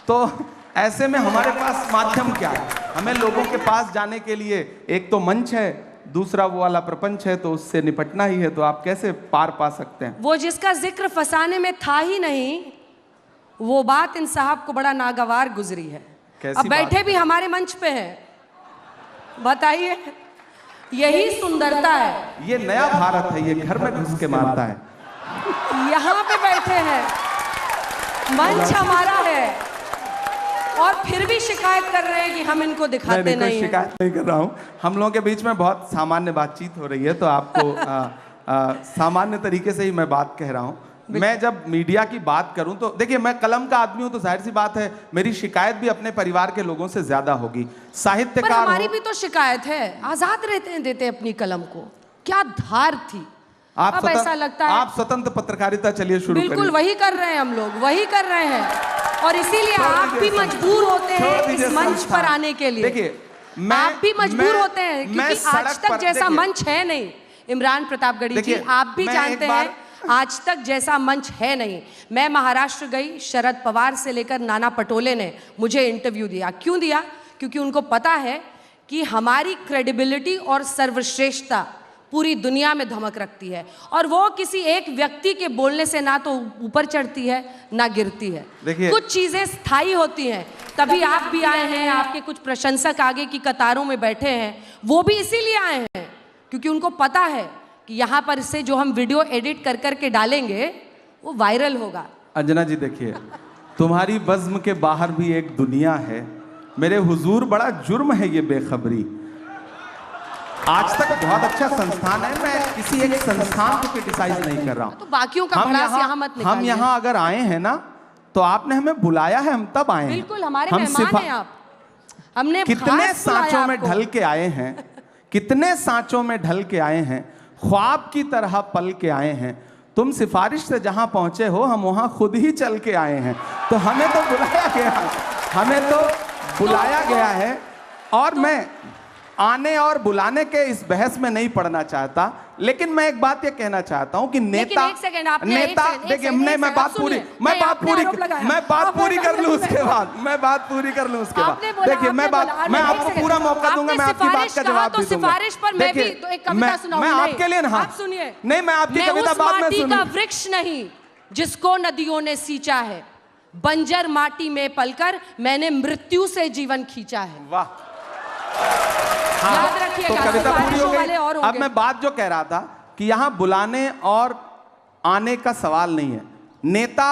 तो ऐसे में हमारे पास माध्यम क्या है। हमें लोगों के पास जाने के लिए एक तो मंच है, दूसरा वो वाला प्रपंच है, तो उससे निपटना ही है। तो आप कैसे पार पा सकते हैं। वो जिसका जिक्र फसाने में था ही नहीं, वो बात इन साहब को बड़ा नागवार गुजरी है। अब बैठे भी हमारे मंच पे हैं। बताइए, यही सुंदरता है। ये नया भारत है, ये घर में घुस के मारता है। यहाँ पे बैठे हैं, मंच हमारा है, और फिर भी शिकायत कर रहे हैं कि हम इनको दिखाते नहीं। शिकायत नहीं कर रहा हूँ। हम लोगों के बीच में बहुत सामान्य बातचीत हो रही है, तो आपको सामान्य तरीके से ही मैं बात कह रहा हूँ। मैं जब मीडिया की बात करूं तो देखिए, मैं कलम का आदमी हूं, तो जाहिर सी बात है मेरी शिकायत भी अपने परिवार के लोगों से ज्यादा होगी। साहित्यकार, पर हमारी भी तो शिकायत है। आजाद देते अपनी कलम को, क्या धार थी। अब ऐसा लगता है आप स्वतंत्र पत्रकारिता चलिए शुरू करिए। बिल्कुल वही कर रहे हैं, हम लोग वही कर रहे हैं, और इसीलिए आप भी मजबूर होते हैं इस मंच पर आने के लिए। देखिए, आप भी मजबूर होते हैं, क्योंकि आज तक जैसा मंच है नहीं। इमरान प्रतापगढ़ी जी, आप भी जानते हैं आज तक जैसा मंच है नहीं। मैं महाराष्ट्र गई, शरद पवार से लेकर नाना पटोले ने मुझे इंटरव्यू दिया। क्यों दिया? क्योंकि उनको पता है कि हमारी क्रेडिबिलिटी और सर्वश्रेष्ठता पूरी दुनिया में धमक रखती है, और वो किसी एक व्यक्ति के बोलने से ना तो ऊपर चढ़ती है ना गिरती है। कुछ चीज़ें स्थायी होती हैं। तभी आप भी आए हैं, आपके कुछ प्रशंसक आगे की कतारों में बैठे हैं, वो भी इसीलिए आए हैं क्योंकि उनको पता है कि यहाँ पर से जो हम वीडियो एडिट कर करके डालेंगे वो वायरल होगा। अंजना जी देखिए, तुम्हारी बज़्म के बाहर भी एक दुनिया है। मेरे हुजूर, बड़ा जुर्म है ये बेखबरी। आज तक बहुत अच्छा संस्थान है, मैं किसी एक संस्थान को क्रिटिसाइज नहीं कर रहा हूँ। तो बाकियों का भड़ास यहाँ मत निकालिए। हम यहाँ अगर आए हैं ना, तो आपने हमें बुलाया है, हम तब आए हैं। बिल्कुल, हमारे मेहमान हैं आप। हमने कितने सांचों में ढल के आए हैं, कितने सांचों में ढल के आए हैं, ख्वाब की तरह पल के आए हैं। तुम सिफारिश से जहां पहुंचे हो, हम वहां खुद ही चल के आए हैं। तो हमें तो बुलाया गया है, हमें तो बुलाया गया है। और मैं आने और बुलाने के इस बहस में नहीं पड़ना चाहता, लेकिन मैं एक बात ये कहना चाहता हूं कि नेता, देखिए नहीं, मैं बात पूरी कर लूं उसके बाद, देखिए मैं आपको पूरा मौका दूंगा, मैं आपकी बात का जवाब भी दूंगा। देखिए मैं आपके लिए ना, सुनिए, नहीं मैं आपकी कविता बाद में सुनूंगा। वृक्ष नहीं जिसको नदियों ने सींचा है, बंजर माटी में पलकर मैंने मृत्यु से जीवन खींचा है। वाह, याद रखिएगा, तो कविता पूरी हो गई। और अब मैं बात जो कह रहा था कि यहां बुलाने और आने का सवाल नहीं है। नेता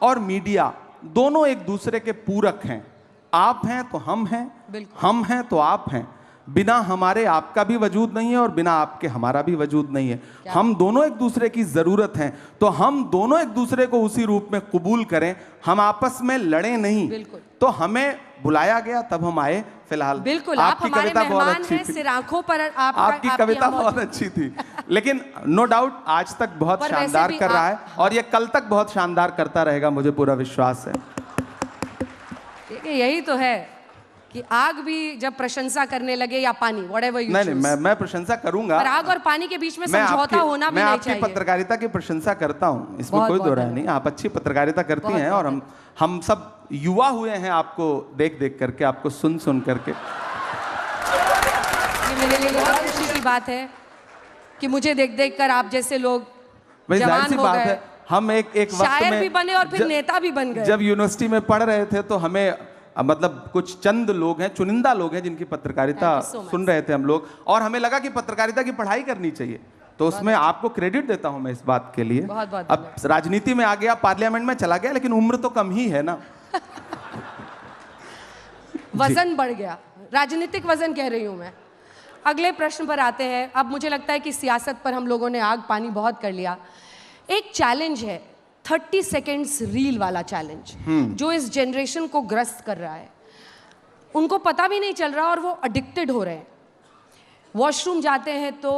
और मीडिया दोनों एक दूसरे के पूरक हैं। आप हैं तो हम हैं, हम हैं तो आप हैं। बिना हमारे आपका भी वजूद नहीं है और बिना आपके हमारा भी वजूद नहीं है। हम दोनों एक दूसरे की जरूरत हैं, तो हम दोनों एक दूसरे को उसी रूप में कबूल करें। हम आपस में लड़े नहीं। तो हमें बुलाया गया तब हम आए। फिलहाल बिल्कुल आपकी कविता बहुत अच्छी थी, सिर आंखों पर आपकी कविता बहुत अच्छी थी, लेकिन नो डाउट आज तक बहुत शानदार कर रहा है और ये कल तक बहुत शानदार करता रहेगा, मुझे पूरा विश्वास है। यही तो है कि आग भी जब प्रशंसा करने लगे, या पानी, व्हाटएवर यू नहीं, मैं प्रशंसा करूंगा, पर आग और पानी के बीच में समझौता होना भी नहीं चाहिए। मैं आपकी पत्रकारिता की प्रशंसा करता हूं, इसमें कोई दो राय नहीं। आप अच्छी पत्रकारिता करती हैं और हम सब युवा हुए हैं आपको देख देख करके, आपको सुन सुन करके। ये मेरे लिए बहुत खुशी की बात है कि मुझे देख देख कर आप जैसे लोग जवान हो गए। हम एक वक्त शायर में भी बने और फिर नेता भी बन गए। जब यूनिवर्सिटी में पढ़ रहे थे तो हमें मतलब कुछ चंद लोग हैं, चुनिंदा लोग हैं जिनकी पत्रकारिता सुन रहे थे हम लोग, और हमें लगा कि पत्रकारिता की पढ़ाई करनी चाहिए। तो उसमें आपको क्रेडिट देता हूं मैं इस बात के लिए। अब राजनीति में आ गया, पार्लियामेंट में चला गया, लेकिन उम्र तो कम ही है ना। वजन बढ़ गया, राजनीतिक वजन कह रही हूं मैं। अगले प्रश्न पर आते हैं। अब मुझे लगता है कि सियासत पर हम लोगों ने आग पानी बहुत कर लिया। एक चैलेंज है 30 सेकेंड्स रील वाला चैलेंज, जो इस जनरेशन को ग्रस्त कर रहा है। उनको पता भी नहीं चल रहा और वो एडिक्टेड हो रहे हैं। वॉशरूम जाते हैं तो,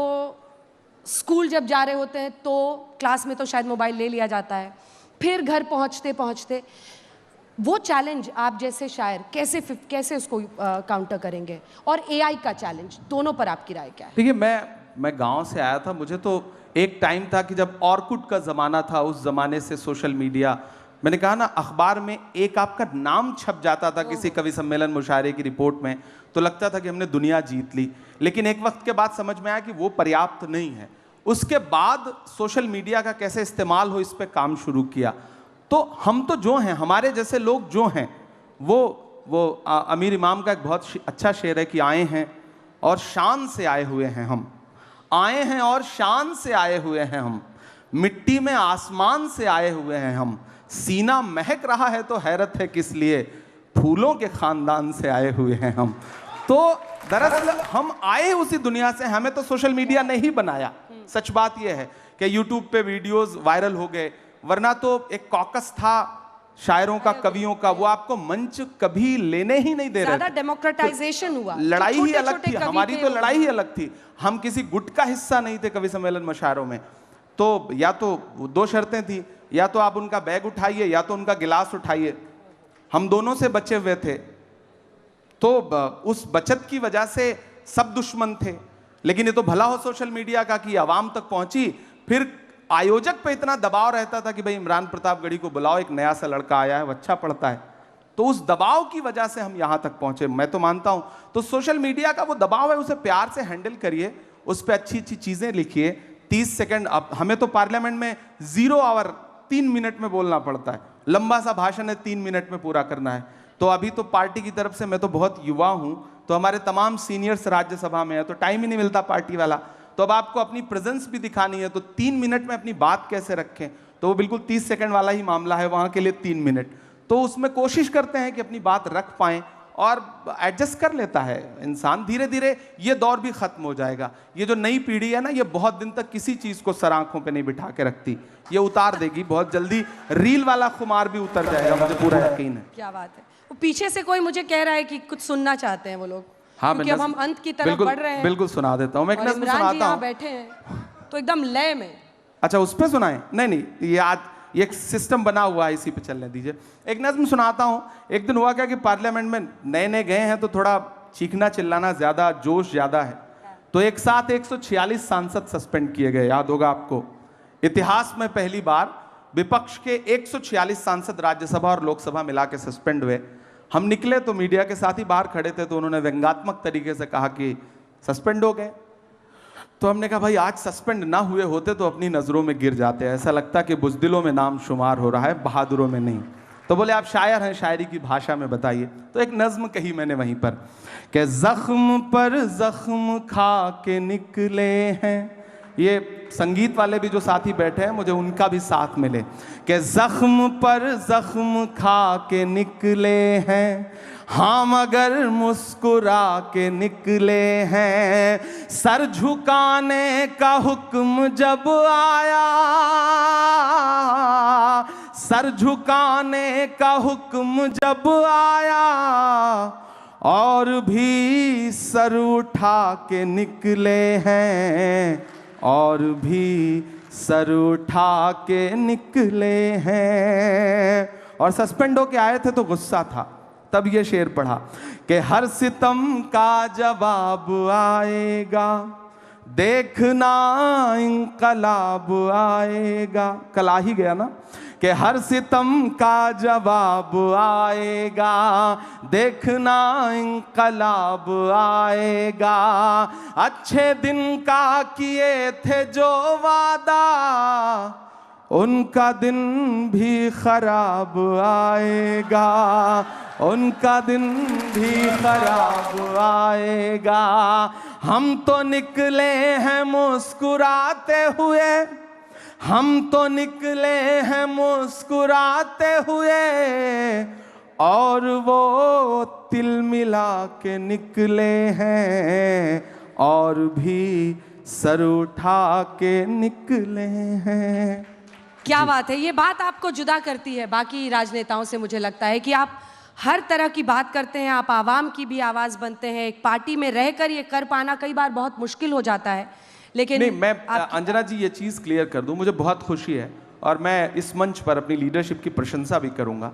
स्कूल जब जा रहे होते हैं तो, क्लास में तो शायद मोबाइल ले लिया जाता है, फिर घर पहुंचते पहुंचते वो चैलेंज आप जैसे शायर कैसे उसको काउंटर करेंगे, और एआई का चैलेंज, दोनों पर आपकी राय क्या है? देखिए मैं गांव से आया था, मुझे तो एक टाइम था कि जब ऑर्कुट का ज़माना था, उस ज़माने से सोशल मीडिया, मैंने कहा ना, अखबार में एक आपका नाम छप जाता था किसी कवि सम्मेलन मुशायरे की रिपोर्ट में, तो लगता था कि हमने दुनिया जीत ली। लेकिन एक वक्त के बाद समझ में आया कि वो पर्याप्त नहीं है। उसके बाद सोशल मीडिया का कैसे इस्तेमाल हो, इस पर काम शुरू किया। तो हम तो जो हैं, हमारे जैसे लोग जो हैं, वो अमीर इमाम का एक बहुत अच्छा शेर है कि आए हैं और शान से आए हुए हैं हम, आए हैं और शान से आए हुए हैं हम, मिट्टी में आसमान से आए हुए हैं हम, सीना महक रहा है तो हैरत है किस लिए, फूलों के खानदान से आए हुए हैं हम। तो दरअसल हम आए उसी दुनिया से, हमें तो सोशल मीडिया ने ही बनाया। सच बात यह है कि यूट्यूब पे वीडियोस वायरल हो गए, वरना तो एक कॉकस था शायरों का, कवियों का, वो आपको मंच कभी लेने ही नहीं दे रहे थे। डेमोक्रेटाइजेशन हुआ, लड़ाई ही अलग थी, हमारी तो लड़ाई ही अलग थी। हम किसी गुट का हिस्सा नहीं थे कवि सम्मेलन मुशायरों में। तो या तो दो शर्तें थी, या तो आप उनका बैग उठाइए या तो उनका गिलास उठाइए। हम दोनों से बचे हुए थे, तो उस बचत की वजह से सब दुश्मन थे। लेकिन ये तो भला हो सोशल मीडिया का कि आवाम तक पहुंची। फिर आयोजक पे इतना दबाव रहता था कि भाई इमरान प्रतापगढ़ी को बुलाओ, एक नया सा लड़का आया है, वो अच्छा पढ़ता है। तो उस दबाव की वजह से हम यहां तक पहुंचे, मैं तो मानता हूं। तो सोशल मीडिया का वो दबाव है, उसे प्यार से हैंडल करिए, उस पर अच्छी अच्छी चीजें लिखिए। 30 सेकंड, अब हमें तो पार्लियामेंट में 0 आवर 3 मिनट में बोलना पड़ता है, लंबा सा भाषण है 3 मिनट में पूरा करना है। तो अभी तो पार्टी की तरफ से, मैं तो बहुत युवा हूं, तो हमारे तमाम सीनियर्स राज्यसभा में है, तो टाइम ही नहीं मिलता पार्टी वाला। तो अब आपको अपनी प्रेजेंस भी दिखानी है, तो 3 मिनट में अपनी बात कैसे रखें, तो वो बिल्कुल 30 सेकंड वाला ही मामला है, वहां के लिए 3 मिनट। तो उसमें कोशिश करते हैं कि अपनी बात रख पाएं, और एडजस्ट कर लेता है इंसान। धीरे धीरे ये दौर भी खत्म हो जाएगा। ये जो नई पीढ़ी है ना, ये बहुत दिन तक किसी चीज को सर आंखों पे नहीं बिठा के रखती, ये उतार देगी बहुत जल्दी। रील वाला खुमार भी उतर जाएगा, मुझे पूरा यकीन है। क्या बात है। वो पीछे से कोई मुझे कह रहा है कि कुछ सुनना चाहते हैं वो लोग। हाँ, क्योंकि अब हम अंत की तरफ बढ़ रहे हैं। बिल्कुल सुना देता हूँ मैं, एक नज़्म सुनाता हूँ। बैठे हैं तो एकदम लय में। अच्छा, उस पे सुनाएं? नहीं, ये आज ये एक सिस्टम बना हुआ है, इसी पे चलने दीजिए। एक नज़्म सुनाता हूँ। एक दिन हुआ क्या कि पार्लियामेंट में नए नए गए हैं, तो थोड़ा चीखना चिल्लाना ज़्यादा, जोश ज़्यादा है, तो एक साथ 146 सांसद सस्पेंड किए गए। याद होगा आपको, इतिहास में पहली बार विपक्ष के 146 सांसद राज्यसभा और लोकसभा मिला के सस्पेंड हुए। हम निकले तो मीडिया के साथ ही बाहर खड़े थे, तो उन्होंने व्यंग्यात्मक तरीके से कहा कि सस्पेंड हो गए। तो हमने कहा भाई आज सस्पेंड ना हुए होते तो अपनी नज़रों में गिर जाते, ऐसा लगता कि बुज़दिलों में नाम शुमार हो रहा है, बहादुरों में नहीं। तो बोले आप शायर हैं, शायरी की भाषा में बताइए। तो एक नज्म कही मैंने वहीं पर कि जख्म पर जख्म खा के निकले हैं। ये संगीत वाले भी जो साथी बैठे हैं, मुझे उनका भी साथ मिले कि जख्म पर जख्म खा के निकले हैं, हाँ मगर मुस्कुरा के निकले हैं। सर झुकाने का हुक्म जब आया, सर झुकाने का हुक्म जब आया, और भी सर उठा के निकले हैं, और भी सर उठा के निकले हैं। और सस्पेंड होके आए थे तो गुस्सा था, तब ये शेर पढ़ा कि हर सितम का जवाब आएगा, देखना इंकलाब आएगा। कल आ ही गया ना कि हर सितम का जवाब आएगा, देखना इंकलाब आएगा। अच्छे दिन का किए थे जो वादा, उनका दिन भी खराब आएगा, उनका दिन भी खराब आएगा। हम तो निकले हैं मुस्कुराते हुए, हम तो निकले हैं मुस्कुराते हुए, और वो तिल मिला के निकले हैं, और भी सर उठा के निकले हैं। क्या बात है। ये बात आपको जुदा करती है बाकी राजनेताओं से, मुझे लगता है कि आप हर तरह की बात करते हैं, आप आवाम की भी आवाज़ बनते हैं। एक पार्टी में रहकर ये कर पाना कई बार बहुत मुश्किल हो जाता है, लेकिन नहीं, मैं अंजना जी ये चीज़ क्लियर कर दूं, मुझे बहुत खुशी है और मैं इस मंच पर अपनी लीडरशिप की प्रशंसा भी करूंगा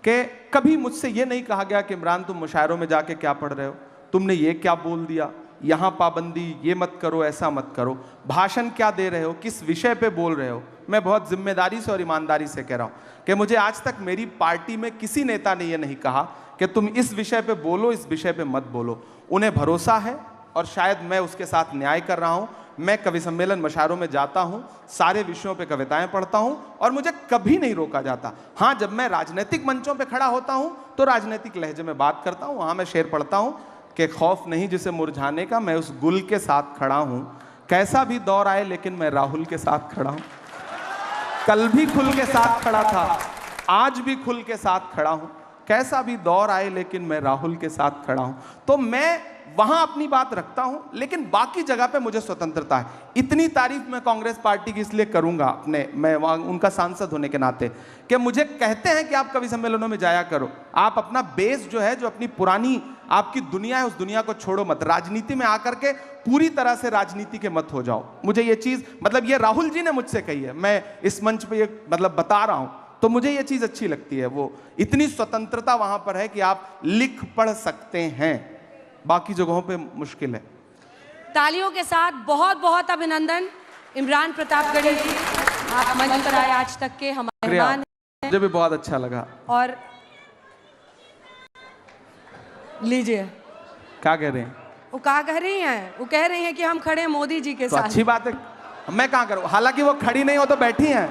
कि कभी मुझसे ये नहीं कहा गया कि इमरान तुम मुशायरों में जाके क्या पढ़ रहे हो, तुमने ये क्या बोल दिया, यहाँ पाबंदी, ये मत करो, ऐसा मत करो, भाषण क्या दे रहे हो, किस विषय पे बोल रहे हो। मैं बहुत जिम्मेदारी से और ईमानदारी से कह रहा हूँ कि मुझे आज तक मेरी पार्टी में किसी नेता ने यह नहीं कहा कि तुम इस विषय पे बोलो, इस विषय पे मत बोलो। उन्हें भरोसा है और शायद मैं उसके साथ न्याय कर रहा हूँ। मैं कवि सम्मेलन मुशायरों में जाता हूँ, सारे विषयों पे कविताएं पढ़ता हूँ और मुझे कभी नहीं रोका जाता। हाँ, जब मैं राजनीतिक मंचों पे खड़ा होता हूँ तो राजनीतिक लहजे में बात करता हूँ। वहाँ मैं शेर पढ़ता हूँ कि खौफ नहीं जिसे मुरझाने का, मैं उस गुल के साथ खड़ा हूँ, कैसा भी दौर आए लेकिन मैं राहुल के साथ खड़ा हूँ। कल भी खुल के साथ खड़ा था, आज भी खुल के साथ खड़ा हूँ, कैसा भी दौर आए लेकिन मैं राहुल के साथ खड़ा हूँ। तो मैं वहां अपनी बात रखता हूं, लेकिन बाकी जगह पे मुझे स्वतंत्रता है। इतनी तारीफ मैं कांग्रेस पार्टी की इसलिए करूंगा अपने, मैं वहां उनका सांसद होने के नाते, कि मुझे कहते हैं कि आप कवि सम्मेलनों में जाया करो, आप अपना बेस जो है, जो अपनी पुरानी आपकी दुनिया है, उस दुनिया को छोड़ो मत, राजनीति में आकर के पूरी तरह से राजनीति के मत हो जाओ। मुझे ये चीज, मतलब ये राहुल जी ने मुझसे कही है, मैं इस मंच पे ये मतलब बता रहा हूं, तो मुझे ये चीज अच्छी लगती है। वो इतनी स्वतंत्रता वहां पर है कि आप लिख पढ़ सकते हैं, बाकी जगहों पे मुश्किल है। तालियों के साथ बहुत बहुत अभिनंदन इमरान प्रतापगढ़ी जी, आप मंच पर आए आज तक के हमारे मेहमान हैं। मुझे भी बहुत अच्छा लगा। और लीजिए, क्या कह रहे हैं? वो क्या कह रही हैं? वो कह रही हैं कि हम खड़े हैं मोदी जी के तो साथ। अच्छी बात है, मैं कहाँ करूँ, हालांकि वो खड़ी नहीं हो तो बैठी हैं,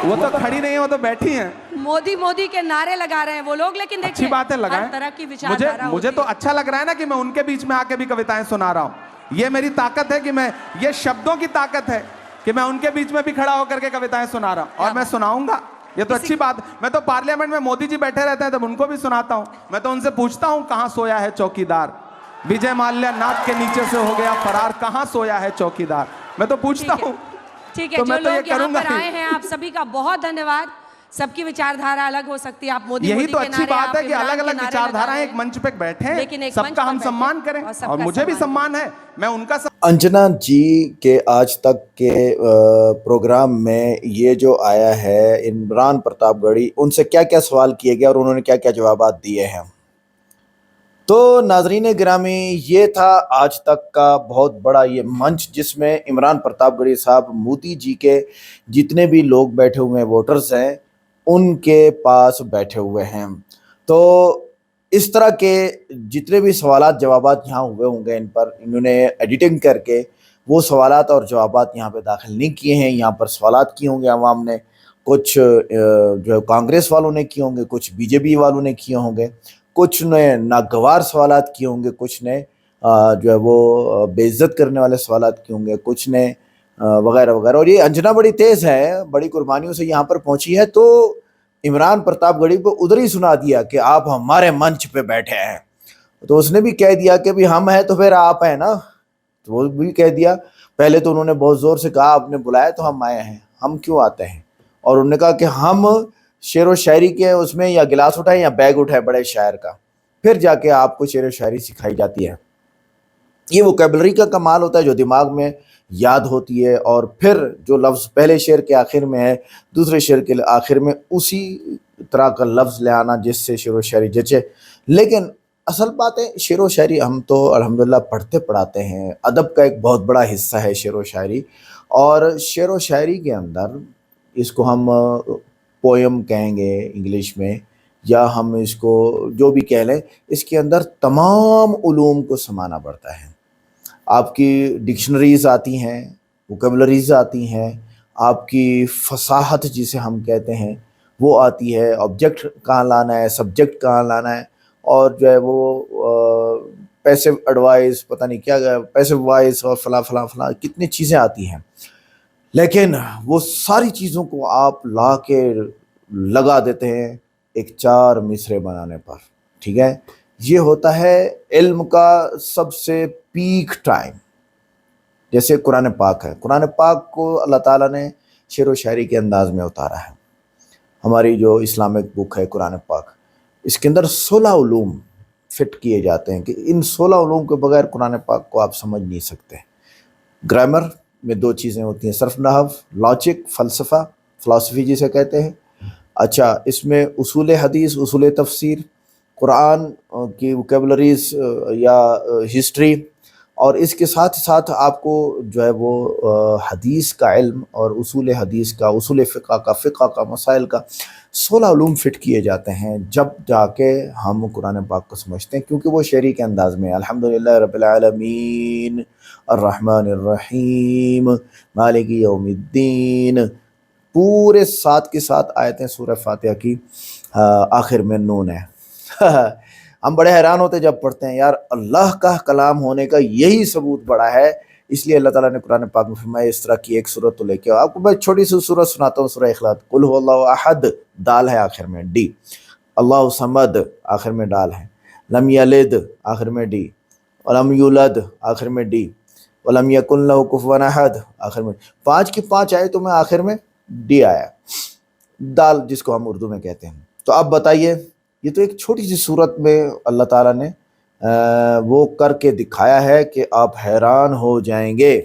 वो तो खड़ी नहीं हो तो बैठी हैं। मोदी मोदी के नारे लगा रहे हैं वो लोग, लेकिन देखिए अच्छी बात है, लगाएं। हर तरह की विचारधारा मुझे तो अच्छा लग रहा है ना कि मैं उनके बीच में आके भी कविताएं सुना रहा हूँ। ये मेरी ताकत है कि मैं, ये शब्दों की ताकत है कि मैं उनके बीच में भी खड़ा होकर के कविताएं सुना रहा हूँ, और मैं सुनाऊंगा। ये तो अच्छी बात। मैं तो पार्लियामेंट में मोदी जी बैठे रहते हैं तब उनको भी सुनाता हूँ। मैं तो उनसे पूछता हूँ, कहाँ सोया है चौकीदार, विजय माल्या नाक के नीचे से हो गया फरार, कहाँ सोया है चौकीदार। मैं तो पूछता हूँ। ठीक है, तो जो मैं तो ये लोग यहाँ करूंगा पर आए हैं, आप सभी का बहुत धन्यवाद। सबकी विचारधारा अलग हो सकती है, आप मोदी यही मोदी तो के अच्छी नारे, बात आप है कि इमरान अलग के अलग नारे विचारधाराएं लगा रहे एक मंच पे बैठे लेकिन हैं, एक मंच सबका पर हम बैठे सम्मान करें, और सबका और मुझे भी सम्मान है, मैं उनका अंजना जी के आज तक के प्रोग्राम में ये जो आया है इमरान प्रतापगढ़ी, उनसे क्या क्या सवाल किए गए और उन्होंने क्या क्या जवाब दिए हैं? तो नाजरीन गिरामी, ये था आज तक का बहुत बड़ा ये मंच जिसमें इमरान प्रतापगढ़ी साहब मोदी जी के जितने भी लोग बैठे हुए हैं, वोटर्स हैं, उनके पास बैठे हुए हैं। तो इस तरह के जितने भी सवालात जवाबात यहाँ हुए होंगे, इन पर इन्होंने एडिटिंग करके वो सवालात और जवाबात यहाँ पे दाखिल नहीं किए हैं। यहाँ पर सवालात किए होंगे आवाम ने, कुछ जो है कांग्रेस वालों ने किए होंगे, कुछ बीजेपी वालों ने किए होंगे, कुछ ने नागवार सवालात किए होंगे, कुछ ने जो है वो बेइज्जत करने वाले सवालात किए होंगे, कुछ ने वगैरह वगैरह। और ये अंजना बड़ी तेज़ है, बड़ी कुर्बानियों से यहाँ पर पहुंची है। तो इमरान प्रतापगढ़ी को उधर ही सुना दिया कि आप हमारे मंच पे बैठे हैं। तो उसने भी कह दिया कि भी हम हैं तो फिर आप हैं ना। तो वो भी कह दिया। पहले तो उन्होंने बहुत ज़ोर से कहा आपने बुलाया तो हम आए हैं, हम क्यों आते हैं। और उन्होंने कहा कि हम शेर व शायरी के उसमें या गिलास उठाए या बैग उठाए बड़े शायर का, फिर जाके आपको शेर व शायरी सिखाई जाती है। ये वोकेबलरी का कमाल होता है जो दिमाग में याद होती है, और फिर जो लफ्ज़ पहले शेर के आखिर में है, दूसरे शेर के आखिर में उसी तरह का लफ्ज़ ले आना जिससे शेर व शायरी जचे। लेकिन असल बात है, शेर व शायरी हम तो अल्हम्दुलिल्लाह पढ़ते पढ़ाते हैं, अदब का एक बहुत बड़ा हिस्सा है शेर व शायरी। और शेर व शायरी के अंदर इसको हम पोयम कहेंगे इंग्लिश में, या हम इसको जो भी कह लें, इसके अंदर तमाम उलूम को समाना पड़ता है। आपकी डिक्शनरीज़ आती हैं, वोकेबलरीज़ आती हैं, आपकी फसाहत जिसे हम कहते हैं वो आती है, ऑब्जेक्ट कहाँ लाना है, सब्जेक्ट कहाँ लाना है, और जो है वो पैसिव एडवाइस, पता नहीं क्या, पैसिव वॉइस और फला फला फला कितनी चीज़ें आती हैं। लेकिन वो सारी चीज़ों को आप ला के लगा देते हैं एक 4 मिसरे बनाने पर। ठीक है, ये होता है इल्म का सबसे पीक टाइम। जैसे कुरान पाक है, कुरान पाक को अल्लाह ताला ने शेर व शायरी के अंदाज में उतारा है। हमारी जो इस्लामिक बुक है कुरान पाक, इसके अंदर 16 उलूम फिट किए जाते हैं कि इन 16 उलूम के बगैर कुरान पाक को आप समझ नहीं सकते। ग्रामर में 2 चीज़ें होती हैं, सर्फ नहव, लॉजिक, फ़लसफ़ा, फ़िलासफ़ी जिसे कहते हैं। अच्छा, इसमें उसूल हदीस, उसूल तफसीर, कुरान की वोकेबलरीज़ या हिस्ट्री, और इसके साथ साथ आपको जो है वो हदीस का इल्म और उसूल हदीस का, उसूल फ़िक़्ह का मसाइल का 16 उलूम फिट किए जाते हैं, जब जाके हम कुरान पाक को समझते हैं, क्योंकि वो शेरी के अंदाज़ में अल्हम्दुलिल्लाह रब्बिल आलमीन अर्रहमानिर रहीम मालिकी यौमिद्दीन, पूरे 7 के 7 आयतें सूरह फातिहा की आखिर में नून है। हम बड़े हैरान होते जब पढ़ते हैं, यार अल्लाह का कलाम होने का यही सबूत बड़ा है। इसलिए अल्लाह ताला ने कुरान पाक में फरमाया इस तरह की एक सूरत तो लेके आओ। आपको मैं छोटी सी सूरत सुनाता हूँ, सूरह इखलास। कुल हुवल्लाहु अहद, दाल है आखिर में, डी। अल्लाहु समद आखिर में दाल है। लम यलिद आखिर में डी, वलम यूलद आखिर में डी, वलम यकुन लहू कुफुवन अहद आखिर में। 5 की 5 आयतों में आखिर में डी आया, दाल जिसको हम उर्दू में कहते हैं। तो अब बताइए, ये तो एक छोटी सी सूरत में अल्लाह ताला ने वो करके दिखाया है कि आप हैरान हो जाएंगे।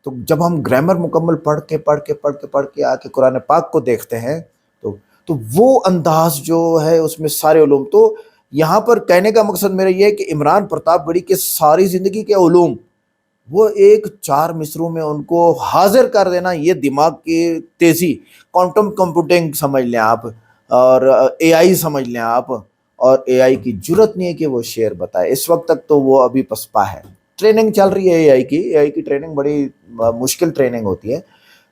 तो जब हम ग्रामर मुकम्मल पढ़ के आके कुरान पाक को देखते हैं, तो वो अंदाज जो है उसमें सारे उलूम। तो यहाँ पर कहने का मकसद मेरा ये है कि इमरान प्रतापगढ़ी के सारी ज़िंदगी के उलूम वो एक 4 मिसरों में उनको हाजिर कर देना, ये दिमाग की तेज़ी, क्वांटम कंप्यूटिंग समझ लें आप, और एआई समझ लें आप। और एआई की जुर्रत नहीं है कि वो शेर बताए। इस वक्त तक तो वो अभी पसपा है। ट्रेनिंग चल रही है एआई की ट्रेनिंग बड़ी मुश्किल ट्रेनिंग होती है।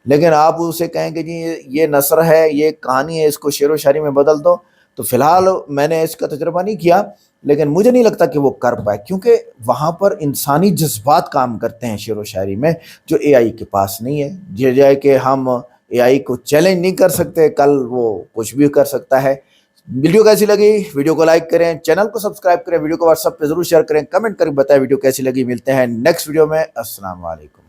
लेकिन आप उसे कहेंगे जी ये नसर है, ये कहानी है, इसको शेर व शायरी में बदल दो, तो फिलहाल मैंने इसका तजुर्बा नहीं किया, लेकिन मुझे नहीं लगता कि वो कर पाए, क्योंकि वहाँ पर इंसानी जज्बात काम करते हैं शेर व शायरी में, जो एआई के पास नहीं है। जो जाए कि हम एआई को चैलेंज नहीं कर सकते, कल वो कुछ भी कर सकता है। वीडियो कैसी लगी? वीडियो को लाइक करें, चैनल को सब्सक्राइब करें, वीडियो को व्हाट्सएप पे जरूर शेयर करें, कमेंट करके बताएं वीडियो कैसी लगी। मिलते हैं नेक्स्ट वीडियो में। अस्सलाम वालेकुम।